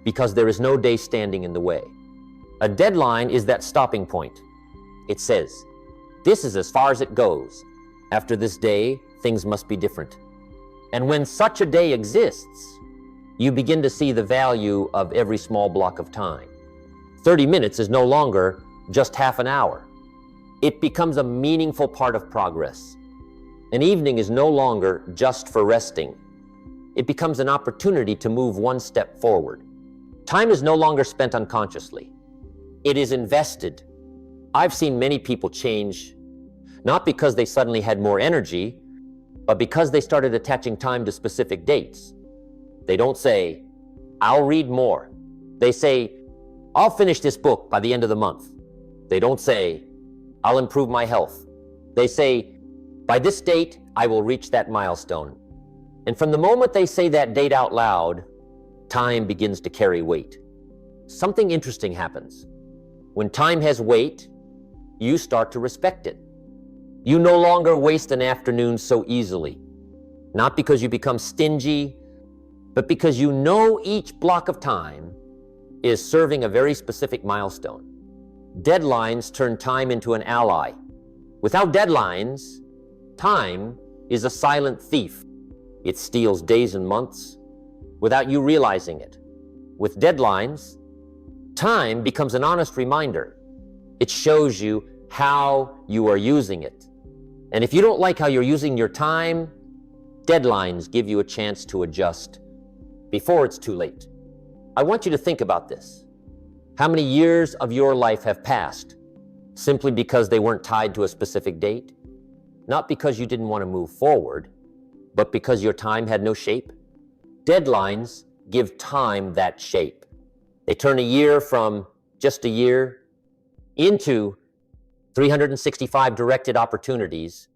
because there is no day standing in the way. A deadline is that stopping point. It says, this is as far as it goes. After this day, things must be different. And when such a day exists, you begin to see the value of every small block of time. 30 minutes is no longer just half an hour. It becomes a meaningful part of progress. An evening is no longer just for resting. It becomes an opportunity to move one step forward. Time is no longer spent unconsciously. It is invested. I've seen many people change, not because they suddenly had more energy, but because they started attaching time to specific dates. They don't say, I'll read more. They say, I'll finish this book by the end of the month. They don't say, I'll improve my health. They say, by this date, I will reach that milestone. And from the moment they say that date out loud, time begins to carry weight. Something interesting happens. When time has weight, you start to respect it. You no longer waste an afternoon so easily. Not because you become stingy, but because you know each block of time is serving a very specific milestone. Deadlines turn time into an ally. Without deadlines, time is a silent thief. It steals days and months without you realizing it. With deadlines, time becomes an honest reminder. It shows you how you are using it. And if you don't like how you're using your time, deadlines give you a chance to adjust before it's too late. I want you to think about this. How many years of your life have passed simply because they weren't tied to a specific date? Not because you didn't want to move forward, but because your time had no shape? Deadlines give time that shape. They turn a year from just a year into 365 directed opportunities.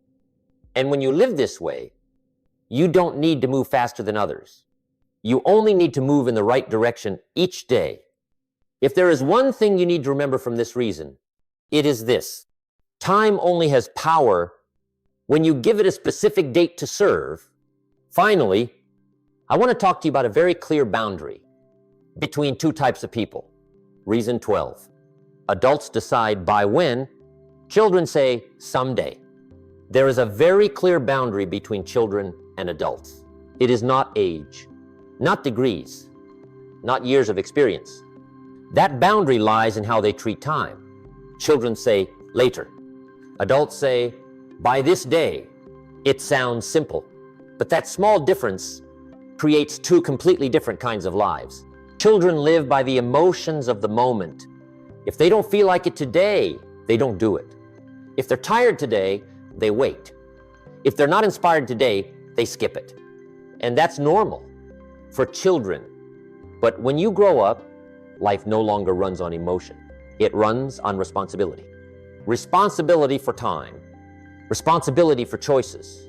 And when you live this way, you don't need to move faster than others. You only need to move in the right direction each day. If there is one thing you need to remember from this reason, it is this. Time only has power when you give it a specific date to serve. Finally, I want to talk to you about a very clear boundary between two types of people. Reason 12. Adults decide by when, children say someday. There is a very clear boundary between children and adults. It is not age, not degrees, not years of experience. That boundary lies in how they treat time. Children say later. Adults say by this day. It sounds simple, but that small difference creates two completely different kinds of lives. Children live by the emotions of the moment. If they don't feel like it today, they don't do it. If they're tired today, they wait. If they're not inspired today, they skip it. And that's normal for children. But when you grow up, life no longer runs on emotion. It runs on responsibility. Responsibility for time. Responsibility for choices.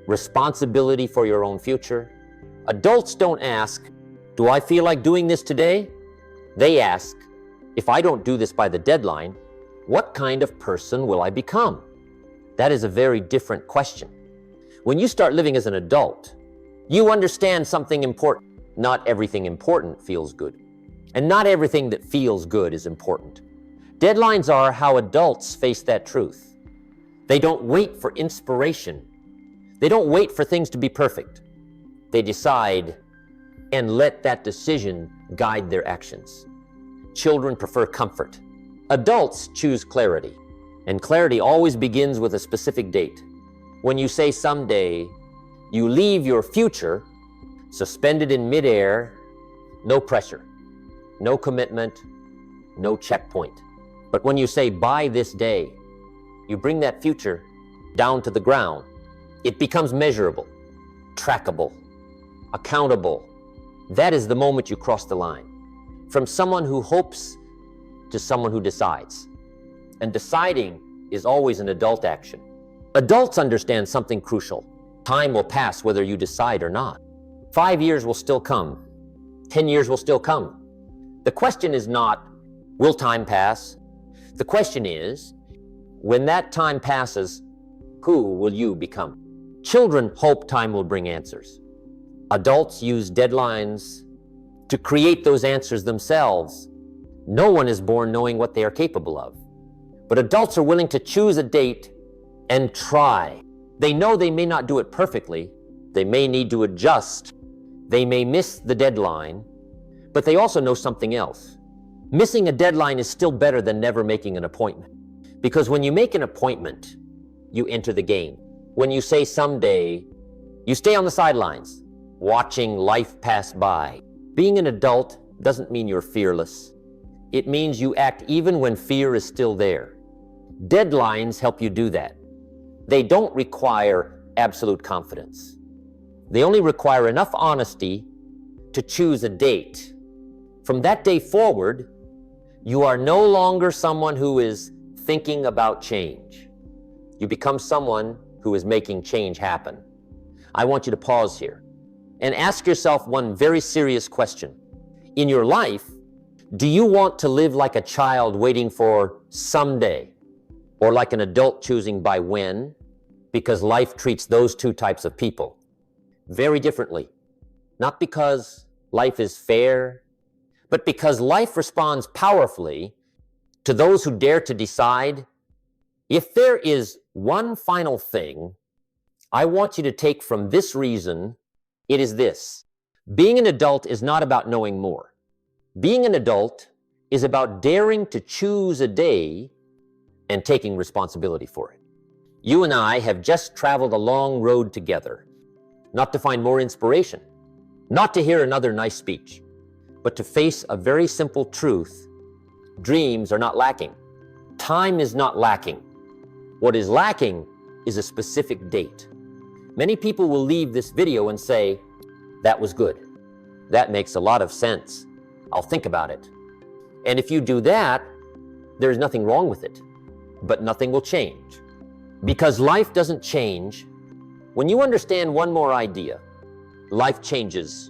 Responsibility for your own future. Adults don't ask, do I feel like doing this today? They ask, if I don't do this by the deadline, what kind of person will I become? That is a very different question. When you start living as an adult, you understand something important. Not everything important feels good. And not everything that feels good is important. Deadlines are how adults face that truth. They don't wait for inspiration. They don't wait for things to be perfect. They decide and let that decision guide their actions. Children prefer comfort. Adults choose clarity. And clarity always begins with a specific date. When you say someday, you leave your future suspended in midair, no pressure, no commitment, no checkpoint. But when you say by this day, you bring that future down to the ground. It becomes measurable, trackable, accountable. That is the moment you cross the line. From someone who hopes to someone who decides. And deciding is always an adult action. Adults understand something crucial. Time will pass whether you decide or not. 5 years will still come. 10 years will still come. The question is not, will time pass? The question is, when that time passes, who will you become? Children hope time will bring answers. Adults use deadlines to create those answers themselves. No one is born knowing what they are capable of. But adults are willing to choose a date and try. They know they may not do it perfectly. They may need to adjust. They may miss the deadline, but they also know something else. Missing a deadline is still better than never making an appointment. Because when you make an appointment, you enter the game. When you say someday, you stay on the sidelines, watching life pass by. Being an adult doesn't mean you're fearless. It means you act even when fear is still there. Deadlines help you do that. They don't require absolute confidence. They only require enough honesty to choose a date. From that day forward, you are no longer someone who is thinking about change. You become someone who is making change happen. I want you to pause here and ask yourself one very serious question. In your life, do you want to live like a child waiting for someday, or like an adult choosing by when? Because life treats those two types of people very differently. Not because life is fair, but because life responds powerfully to those who dare to decide. If there is one final thing I want you to take from this reason, it is this. Being an adult is not about knowing more. Being an adult is about daring to choose a day and taking responsibility for it. You and I have just traveled a long road together, not to find more inspiration, not to hear another nice speech, but to face a very simple truth. Dreams are not lacking. Time is not lacking. What is lacking is a specific date. Many people will leave this video and say, that was good. That makes a lot of sense. I'll think about it. And if you do that, there's nothing wrong with it, but nothing will change. Because life doesn't change. When you understand one more idea, life changes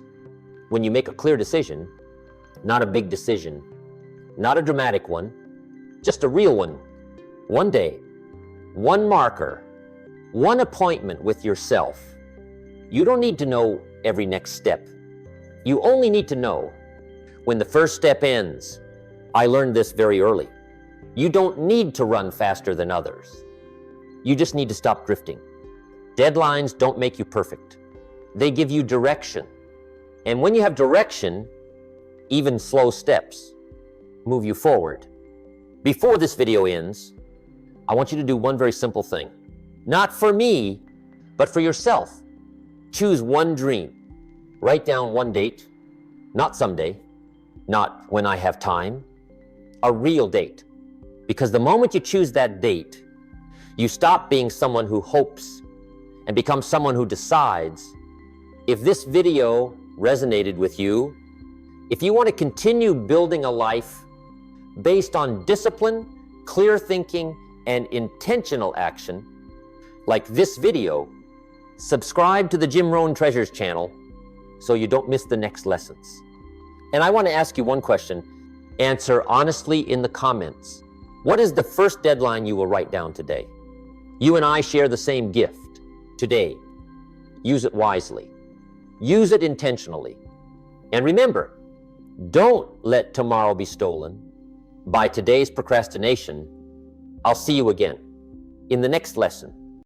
when you make a clear decision, not a big decision, not a dramatic one, just a real one. One day, one marker, one appointment with yourself. You don't need to know every next step. You only need to know when the first step ends. I learned this very early. You don't need to run faster than others. You just need to stop drifting. Deadlines don't make you perfect. They give you direction. And when you have direction, even slow steps move you forward. Before this video ends, I want you to do one very simple thing. Not for me, but for yourself. Choose one dream. Write down one date, not someday, not when I have time, a real date. Because the moment you choose that date, you stop being someone who hopes and become someone who decides. If this video resonated with you, if you want to continue building a life based on discipline, clear thinking, and intentional action, like this video, subscribe to the Jim Rohn Treasures channel so you don't miss the next lessons. And I want to ask you one question. Answer honestly in the comments. What is the first deadline you will write down today? You and I share the same gift. Today, use it wisely. Use it intentionally. And remember, don't let tomorrow be stolen by today's procrastination. I'll see you again in the next lesson.